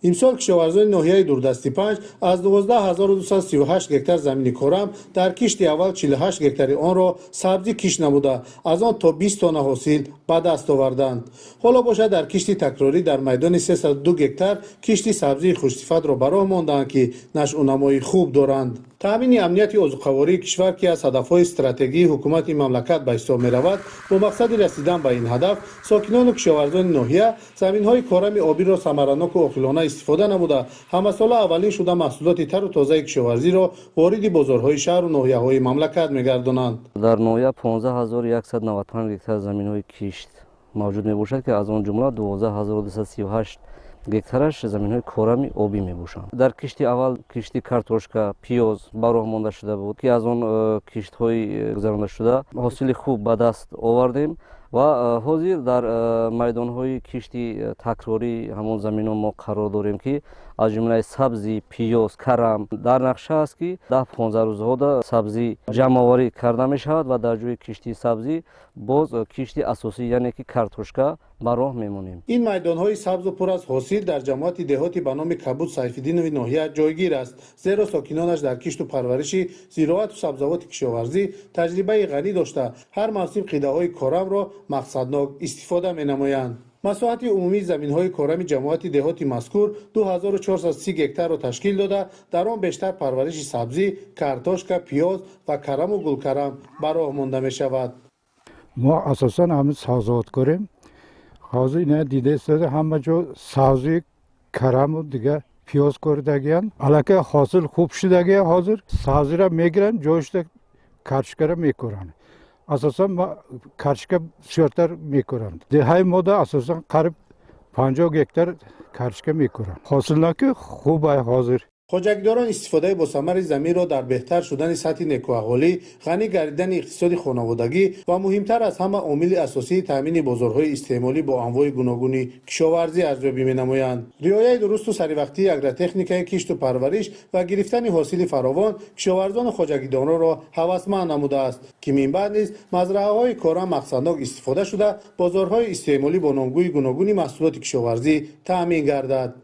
امسال کشاورزان ناحیه دوردستی 5 از 12238 گکتار زمین کورم در کشت اول 48 گکتار آن را سبزی کش نموده از آن تا 20 تن حاصل به دست آوردند. حالا باشد در کشت تکراری در میدان 302 گکتار کشت سبزی خوشصفت را براه ماندند که نشأ و نمای خوب دارند. تامین امنیت عضوخواری کشور که از هدفهای استراتژی حکومت مملکت به حساب می‌رود، با مقصد رسیدن به این هدف ساکنان و کشاورزان ناحیه زمین‌های کارم آبی را ثمرانک و عاقلانه استفاده نموده همساله اولین شده محصولات تر و تازه کشاورزی را وارد بازارهای شهر و ناحیه‌های مملکت می‌گردانند. در ناحیه 15195 گکتار زمین‌های کشت موجود میباشد که از آن جمله 12238 گکتارش زمین‌های کارمی آبی میباشند. در کشت اول کشت کارتوشکا، پیاز براه مانده شده بود که از آن کشت‌های گذرانده شده حاصل خوب به دست آوردیم و حاضر در میدان‌های کشتی تکراری همون زمین‌ها ما قرار داریم که از جمله سبزی، پیاز، کرم در نقشه است که 10-15 روزها سبزی جمع آوری کرده می شود و در جای کشتی سبزی باز کشتی اساسی یعنی که کارتوشکا به راه میمونیم. این میدان‌های سبز و پر از حاصل در جماعت دهاتی به نام کبود سیف‌الدینوی ناحیه جایگیر است، زیرا ساکنانش در کشت و پرورش زراعت و سبزیجات کشاورزی تجربه غنی داشته هر موسم قیده‌های کارم را مقصدناک استفاده می‌نمایند. مساحت عمومی زمین‌های کارم جماعت دهاتی مذکور 2430 گکتار را تشکیل داده در آن بیشتر پرورش سبزی، کارتوشکا، پیاز و کرم و گلکرم به راه مانده می‌شود. ما اساساً همه سبزیجات کاریم. حاضر اینا دیده است همه جا سبزی کرم و دیگه پیاز کردگیان البته حاصل خوب شدگی حاضر سبزی را میگیرن جایش کارچکا را میکنن اساسا ما کارچکا شرطر میکنن دههای ماده اساسا قریب 50 گکتار کارچکا میکنن حاصل نکه خوبه حاضر. خوجکداران استفاده با ثمر زمین را در بهتر شدن سطح نیکوحالی، غنی گردیدن اقتصاد خانوادگی و مهمتر از همه عامل اساسی تامین بازارهای استعمالی با انواع گوناگون کشاورزی ارزیابی می‌نمایند. رعایت درست و سریوقتی اگرتکنیک کشت و پرورش و گرفتن حاصل فراوان کشاورزان خوجکداران را هوسمند نموده است که من بعد نیز مزرعه‌های کارم مقصدناک استفاده شده بازارهای استعمالی با نامگوی گوناگون محصولات کشاورزی تامین گردد.